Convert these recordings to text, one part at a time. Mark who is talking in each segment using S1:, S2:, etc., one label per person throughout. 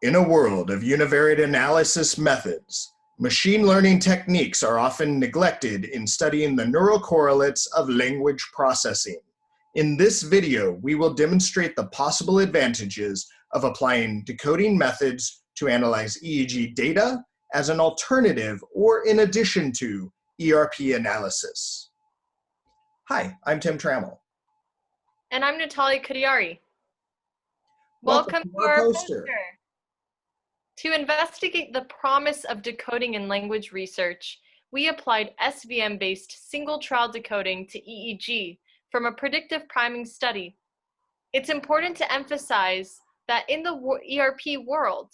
S1: In a world of univariate analysis methods, machine learning techniques are often neglected in studying the neural correlates of language processing. In this video, we will demonstrate the possible advantages of applying decoding methods to analyze EEG data as an alternative or in addition to ERP analysis. Hi, I'm Tim Trammel.
S2: And I'm Natalia Khodayari.
S1: Welcome to our poster.
S2: To investigate the promise of decoding in language research, we applied SVM-based single trial decoding to EEG from a predictive priming study. It's important to emphasize that in the ERP world,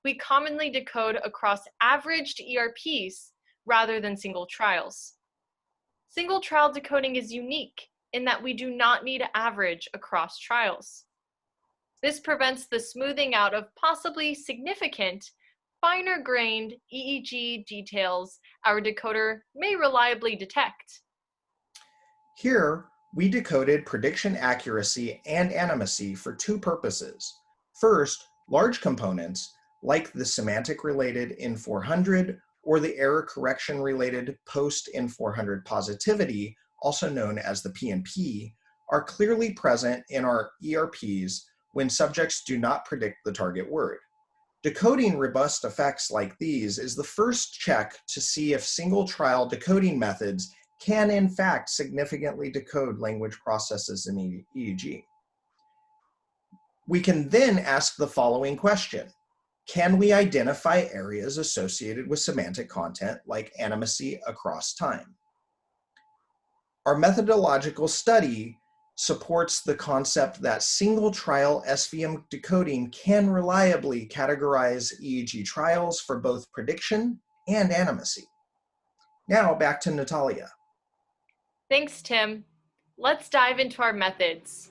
S2: we commonly decode across averaged ERPs rather than single trials. Single trial decoding is unique in that we do not need to average across trials. This prevents the smoothing out of possibly significant, finer-grained EEG details our decoder may reliably detect.
S1: Here, we decoded prediction accuracy and animacy for two purposes. First, large components, like the semantic-related in400 or the error correction-related post-in400 positivity, also known as the PNP, are clearly present in our ERPs when subjects do not predict the target word. Decoding robust effects like these is the first check to see if single trial decoding methods can in fact significantly decode language processes in EEG. We can then ask the following question. Can we identify areas associated with semantic content like animacy across time? Our methodological study supports the concept that single trial SVM decoding can reliably categorize EEG trials for both prediction and animacy. Now back to Natalia.
S2: Thanks, Tim. Let's dive into our methods.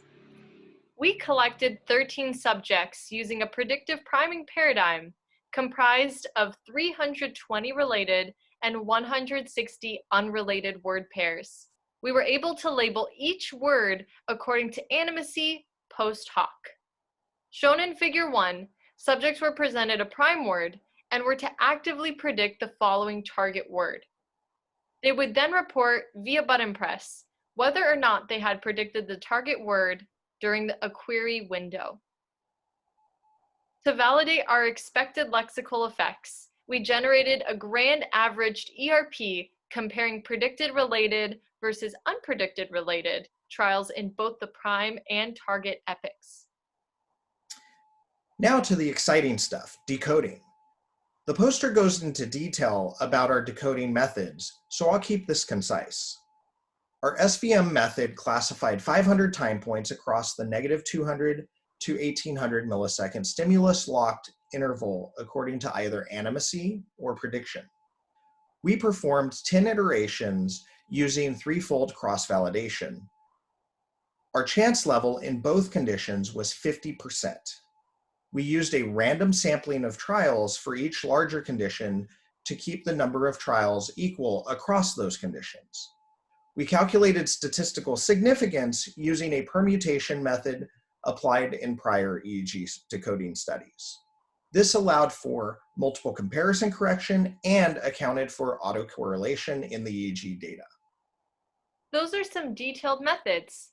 S2: We collected 13 subjects using a predictive priming paradigm comprised of 320 related and 160 unrelated word pairs. We were able to label each word according to animacy post hoc. Shown in Figure 1, subjects were presented a prime word and were to actively predict the following target word. They would then report via button press whether or not they had predicted the target word during a query window. To validate our expected lexical effects, we generated a grand averaged ERP comparing predicted related versus unpredicted related trials in both the prime and target epochs.
S1: Now to the exciting stuff, decoding. The poster goes into detail about our decoding methods, so I'll keep this concise. Our SVM method classified 500 time points across the -200 to 1800 millisecond stimulus-locked interval according to either animacy or prediction. We performed 10 iterations using threefold cross-validation. Our chance level in both conditions was 50%. We used a random sampling of trials for each larger condition to keep the number of trials equal across those conditions. We calculated statistical significance using a permutation method applied in prior EEG decoding studies. This allowed for multiple comparison correction and accounted for autocorrelation in the EEG data.
S2: Those are some detailed methods,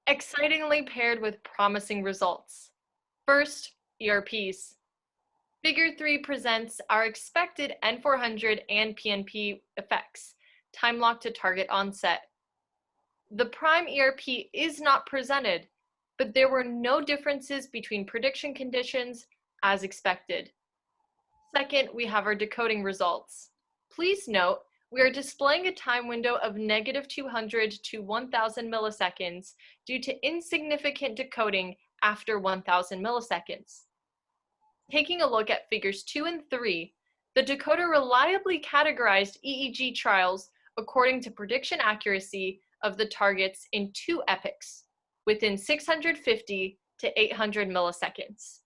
S2: excitingly paired with promising results. First, ERPs. Figure 3 presents our expected N400 and PNP effects, time lock to target onset. The prime ERP is not presented, but there were no differences between prediction conditions as expected. Second, we have our decoding results. Please note, we are displaying a time window of -200 to 1000 milliseconds due to insignificant decoding after 1000 milliseconds. Taking a look at figures 2 and 3, the decoder reliably categorized EEG trials according to prediction accuracy of the targets in 2 epochs, within 650 to 800 milliseconds.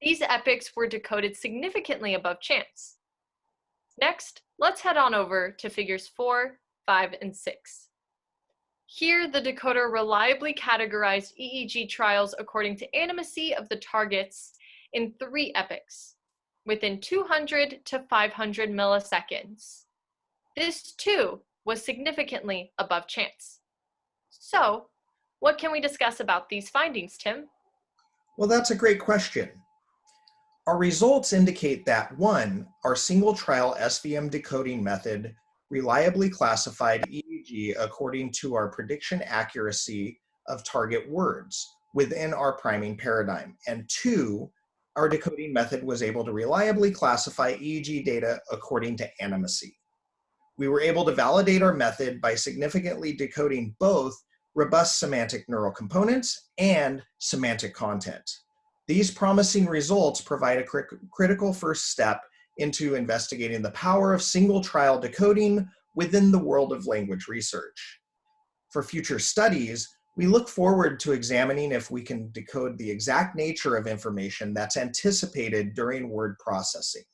S2: These epochs were decoded significantly above chance. Next, let's head on over to figures 4, 5, and 6. Here, the decoder reliably categorized EEG trials according to animacy of the targets in 3 epochs, within 200 to 500 milliseconds. This, too, was significantly above chance. So, what can we discuss about these findings, Tim?
S1: Well, that's a great question. Our results indicate that 1, our single trial SVM decoding method reliably classified EEG according to our prediction accuracy of target words within our priming paradigm. And 2, our decoding method was able to reliably classify EEG data according to animacy. We were able to validate our method by significantly decoding both robust semantic neural components and semantic content. These promising results provide a critical first step into investigating the power of single trial decoding within the world of language research. For future studies, we look forward to examining if we can decode the exact nature of information that's anticipated during word processing.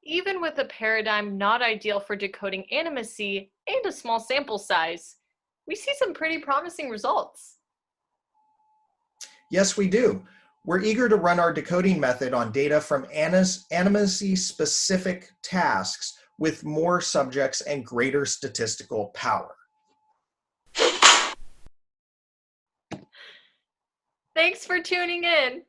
S2: Even with a paradigm not ideal for decoding animacy and a small sample size, we see some pretty promising results.
S1: Yes, we do. We're eager to run our decoding method on data from animacy-specific tasks with more subjects and greater statistical power.
S2: Thanks for tuning in.